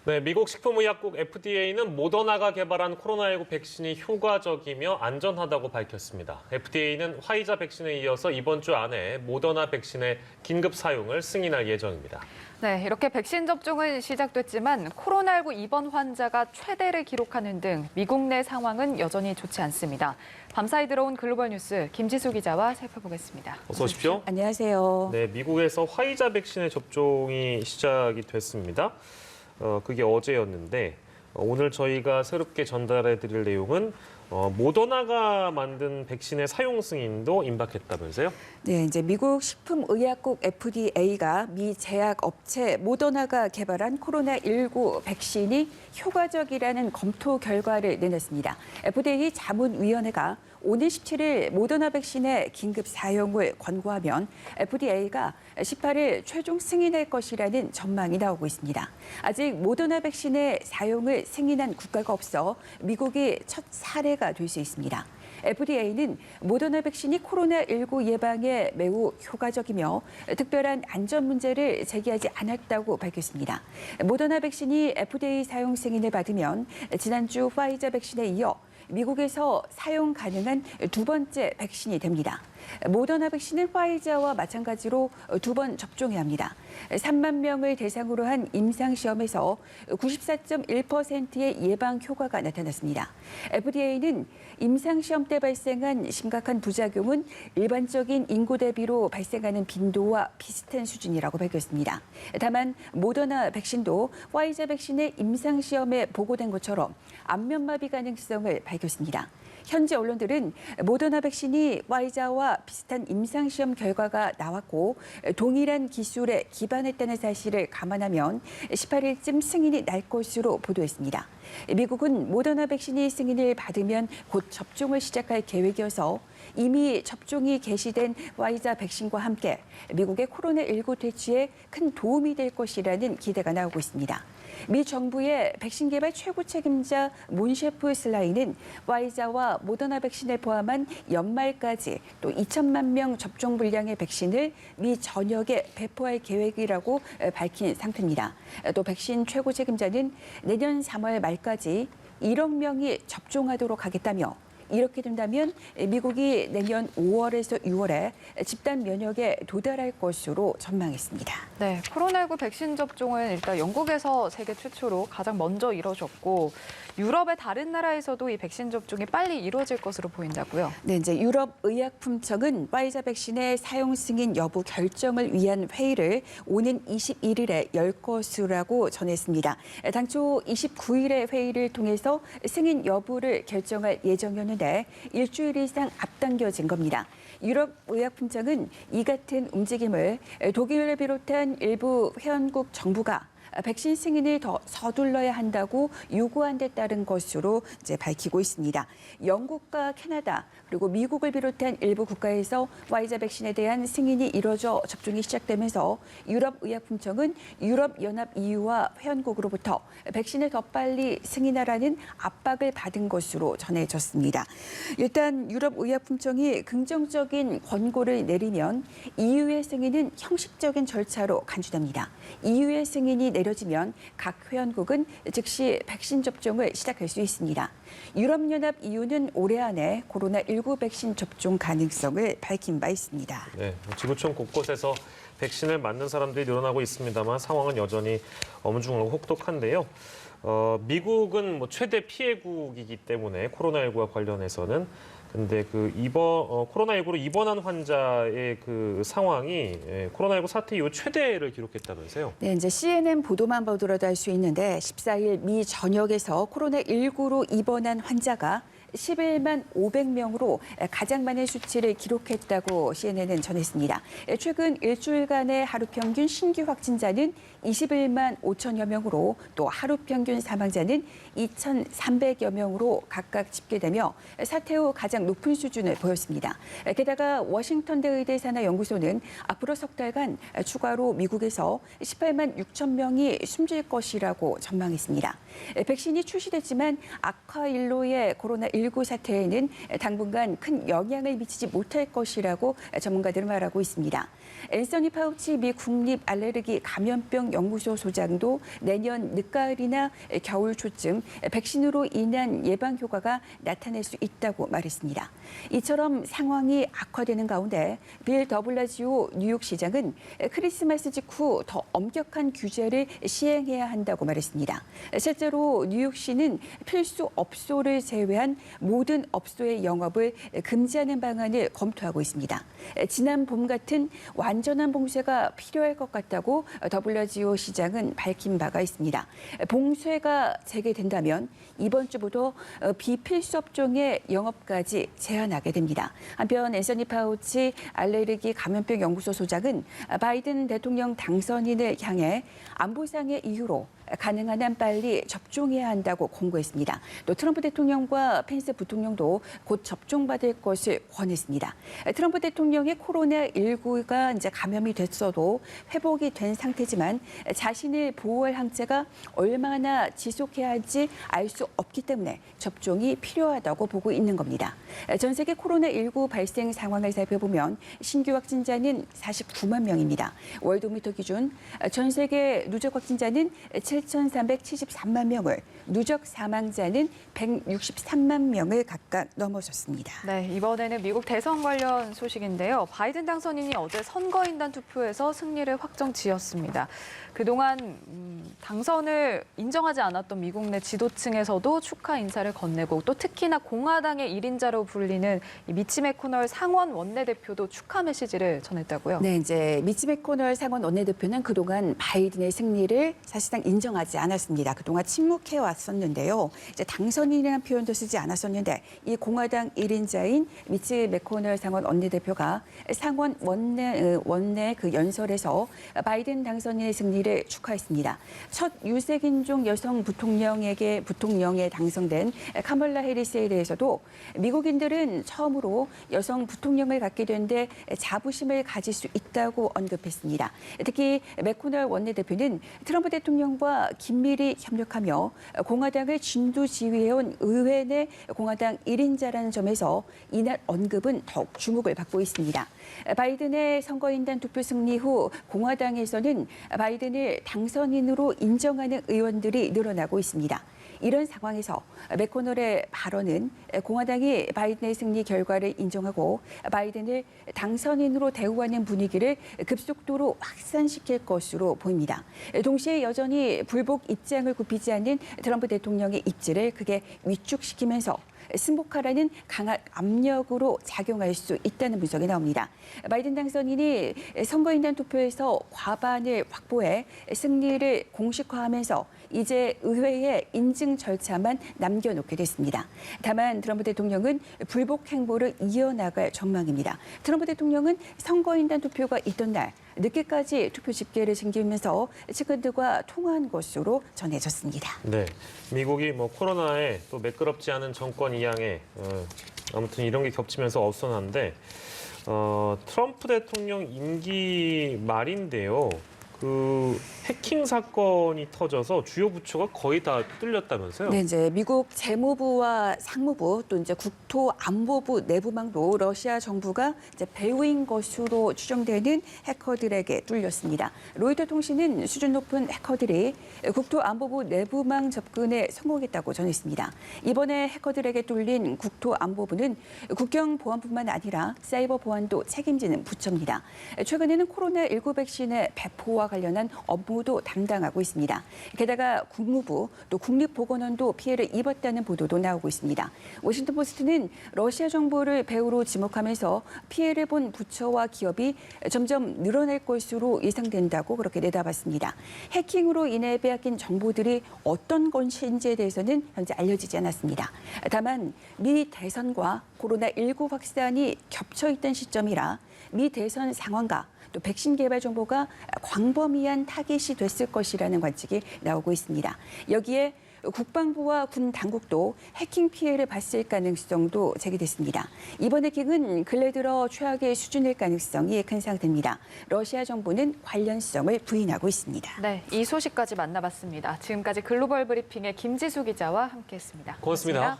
네, 미국 식품의약국 FDA는 모더나가 개발한 코로나19 백신이 효과적이며 안전하다고 밝혔습니다. FDA는 화이자 백신에 이어서 이번 주 안에 모더나 백신의 긴급 사용을 승인할 예정입니다. 네, 이렇게 백신 접종은 시작됐지만 코로나19 입원 환자가 최대를 기록하는 등 미국 내 상황은 여전히 좋지 않습니다. 밤사이 들어온 글로벌 뉴스 김지수 기자와 살펴보겠습니다. 어서 오십시오. 안녕하세요. 네, 미국에서 화이자 백신의 접종이 시작이 됐습니다. 그게 어제였는데 오늘 저희가 새롭게 전달해 드릴 내용은 모더나가 만든 백신의 사용 승인도 임박했다면서요? 네, 이제 미국 식품의약국 FDA가 미 제약 업체 모더나가 개발한 코로나19 백신이 효과적이라는 검토 결과를 내놨습니다. FDA 자문위원회가 오늘 17일 모더나 백신의 긴급 사용을 권고하면 FDA가 18일 최종 승인할 것이라는 전망이 나오고 있습니다. 아직 모더나 백신의 사용을 승인한 국가가 없어 미국이 첫 사례가 될 수 있습니다. FDA는 모더나 백신이 코로나19 예방에 매우 효과적이며 특별한 안전 문제를 제기하지 않았다고 밝혔습니다. 모더나 백신이 FDA 사용 승인을 받으면 지난주 화이자 백신에 이어 미국에서 사용 가능한 두 번째 백신이 됩니다. 모더나 백신은 화이자와 마찬가지로 두 번 접종해야 합니다. 3만 명을 대상으로 한 임상시험에서 94.1%의 예방 효과가 나타났습니다. FDA는 임상시험 때 발생한 심각한 부작용은 일반적인 인구 대비로 발생하는 빈도와 비슷한 수준이라고 밝혔습니다. 다만 모더나 백신도 화이자 백신의 임상시험에 보고된 것처럼 안면마비 가능성을 밝혔습니다. 현지 언론들은 모더나 백신이 화이자와 비슷한 임상시험 결과가 나왔고 동일한 기술에 기반했다는 사실을 감안하면 18일쯤 승인이 날 것으로 보도했습니다. 미국은 모더나 백신이 승인을 받으면 곧 접종을 시작할 계획이어서 이미 접종이 개시된 화이자 백신과 함께 미국의 코로나19 퇴치에 큰 도움이 될 것이라는 기대가 나오고 있습니다. 미 정부의 백신 개발 최고 책임자 몬셰프 슬라이는 화이자와 모더나 백신을 포함한 연말까지 또 2천만 명 접종 분량의 백신을 미 전역에 배포할 계획이라고 밝힌 상태입니다. 또 백신 최고 책임자는 내년 3월 말까지 1억 명이 접종하도록 하겠다며 이렇게 된다면 미국이 내년 5월에서 6월에 집단 면역에 도달할 것으로 전망했습니다. 네, 코로나19 백신 접종은 일단 영국에서 세계 최초로 가장 먼저 이뤄졌고 유럽의 다른 나라에서도 이 백신 접종이 빨리 이루어질 것으로 보인다고요. 네, 이제 유럽의약품청은 화이자 백신의 사용 승인 여부 결정을 위한 회의를 오는 21일에 열 것이라고 전했습니다. 당초 29일에 회의를 통해서 승인 여부를 결정할 예정이었는데 일주일 이상 앞당겨진 겁니다. 유럽의약품청은 이 같은 움직임을 독일을 비롯한 일부 회원국 정부가 백신 승인을 더 서둘러야 한다고 요구한 데 따른 것으로 이제 밝히고 있습니다. 영국과 캐나다 그리고 미국을 비롯한 일부 국가에서 화이자 백신에 대한 승인이 이뤄져 접종이 시작되면서 유럽의약품청은 유럽연합 EU와 회원국으로부터 백신을 더 빨리 승인하라는 압박을 받은 것으로 전해졌습니다. 일단 유럽의약품청이 긍정적인 권고를 내리면 EU의 승인은 형식적인 절차로 간주됩니다. EU의 승인이 내려지면 각 회원국은 즉시 백신 접종을 시작할 수 있습니다. 유럽연합 EU는 올해 안에 코로나19 백신 접종 가능성을 밝힌 바 있습니다. 네, 지구촌 곳곳에서 백신을 맞는 사람들이 늘어나고 있습니다만 상황은 여전히 엄중하고 혹독한데요. 미국은 최대 피해국이기 때문에 코로나19와 관련해서는 근데 코로나19로 입원한 환자의 그 상황이 코로나19 사태 이후 최대를 기록했다면서요? 네, 이제 CNN 보도만 보더라도 알 수 있는데 14일 미 전역에서 코로나19로 입원한 환자가 11만 500명으로 가장 많은 수치를 기록했다고 CNN은 전했습니다. 최근 일주일간의 하루 평균 신규 확진자는 21만 5천여 명으로 또 하루 평균 사망자는 2,300여 명으로 각각 집계되며 사태 후 가장 높은 수준을 보였습니다. 게다가 워싱턴대 의대 산하연구소는 앞으로 석 달간 추가로 미국에서 18만 6천 명이 숨질 것이라고 전망했습니다. 백신이 출시됐지만 악화 일로의 코로나19 코로나19 사태에는 당분간 큰 영향을 미치지 못할 것이라고 전문가들은 말하고 있습니다. 앤서니 파우치 미 국립 알레르기 감염병 연구소 소장도 내년 늦가을이나 겨울 초쯤 백신으로 인한 예방 효과가 나타날 수 있다고 말했습니다. 이처럼 상황이 악화되는 가운데 빌 더블라지오 뉴욕시장은 크리스마스 직후 더 엄격한 규제를 시행해야 한다고 말했습니다. 실제로 뉴욕시는 필수 업소를 제외한 모든 업소의 영업을 금지하는 방안을 검토하고 있습니다. 지난 봄 같은 완전한 봉쇄가 필요할 것 같다고 더블라지오 시장은 밝힌 바가 있습니다. 봉쇄가 재개된다면 이번 주부터 비필수 업종의 영업까지 제한하게 됩니다. 한편 앤서니 파우치 알레르기 감염병 연구소 소장은 바이든 대통령 당선인을 향해 안보상의 이유로 가능한 한 빨리 접종해야 한다고 권고했습니다. 또 트럼프 대통령과 펜스 부통령도 곧 접종받을 것을 권했습니다. 트럼프 대통령의 코로나19가 이제 감염이 됐어도 회복이 된 상태지만 자신을 보호할 항체가 얼마나 지속해야 할지 알 수 없기 때문에 접종이 필요하다고 보고 있는 겁니다. 전 세계 코로나19 발생 상황을 살펴보면 신규 확진자는 49만 명입니다. 월드오미터 기준 전 세계 누적 확진자는 7,373만 명을, 누적 사망자는 163만 명을 각각 넘어섰습니다. 네, 이번에는 미국 대선 관련 소식인데요. 바이든 당선인이 어제 선거인단 투표에서 승리를 확정지었습니다. 그동안 당선을 인정하지 않았던 미국 내 지도층에서도 축하 인사를 건네고 또 특히나 공화당의 1인자로 불리는 미치 매코널 상원 원내대표도 축하 메시지를 전했다고요. 네, 이제 미치 매코널 상원 원내대표는 그동안 바이든의 승리를 사실상 인정하지 않았습니다. 그동안 침묵해 왔었는데요. 이제 당선인이라는 표현도 쓰지 않았었는데 이 공화당 1인자인 미치 매코널 상원 원내대표가 상원 원내 그 연설에서 바이든 당선인의 승리를 축하했습니다. 첫 유색인종 여성 부통령에 당선된 카멀라 해리스에 대해서도 미국인들은 처음으로 여성 부통령을 갖게 된 데 자부심을 가질 수 있다고 언급했습니다. 특히 매코널 원내대표는 트럼프 대통령과 긴밀히 협력하며 공화당을 진두지휘해온 의회 내 공화당 1인자라는 점에서 이날 언급은 더욱 주목을 받고 있습니다. 바이든의 선거인단 투표 승리 후 공화당에서는 바이든을 당선인으로 인정하는 의원들이 늘어나고 있습니다. 이런 상황에서 매코널의 발언은 공화당이 바이든의 승리 결과를 인정하고 바이든을 당선인으로 대우하는 분위기를 급속도로 확산시킬 것으로 보입니다. 동시에 여전히 불복 입장을 굽히지 않는 트럼프 대통령의 입지를 크게 위축시키면서 승복하라는 강한 압력으로 작용할 수 있다는 분석이 나옵니다. 바이든 당선인이 선거인단 투표에서 과반을 확보해 승리를 공식화하면서 이제 의회의 인증 절차만 남겨놓게 됐습니다. 다만 트럼프 대통령은 불복 행보를 이어나갈 전망입니다. 트럼프 대통령은 선거인단 투표가 있던 날 늦게까지 투표 집계를 챙기면서 측근들과 통화한 것으로 전해졌습니다. 네, 미국이 코로나에 또 매끄럽지 않은 정권 이양에 아무튼 이런 게 겹치면서 어수선한데 트럼프 대통령 임기 말인데요. 그 해킹 사건이 터져서 주요 부처가 거의 다 뚫렸다면서요? 네, 이제 미국 재무부와 상무부 또 이제 국토안보부 내부망도 러시아 정부가 이제 배후인 것으로 추정되는 해커들에게 뚫렸습니다. 로이터 통신은 수준 높은 해커들이 국토안보부 내부망 접근에 성공했다고 전했습니다. 이번에 해커들에게 뚫린 국토안보부는 국경보안뿐만 아니라 사이버 보안도 책임지는 부처입니다. 최근에는 코로나19 백신의 배포와 관련한 업무도 담당하고 있습니다. 게다가 국무부 또 국립보건원도 피해를 입었다는 보도도 나오고 있습니다. 워싱턴 포스트는 러시아 정보를 배후로 지목하면서 피해를 본 부처와 기업이 점점 늘어날 것으로 예상된다고 그렇게 내다봤습니다. 해킹으로 인해 빼앗긴 정보들이 어떤 것인지에 대해서는 현재 알려지지 않았습니다. 다만 미 대선과 코로나19 확산이 겹쳐 있던 시점이라 미 대선 상황과 또 백신 개발 정보가 광범위한 타깃이 됐을 것이라는 관측이 나오고 있습니다. 여기에 국방부와 군 당국도 해킹 피해를 봤을 가능성도 제기됐습니다. 이번 해킹은 근래 들어 최악의 수준일 가능성이 큰 상태입니다. 러시아 정부는 관련성을 부인하고 있습니다. 네, 이 소식까지 만나봤습니다. 지금까지 글로벌 브리핑의 김지수 기자와 함께했습니다. 고맙습니다.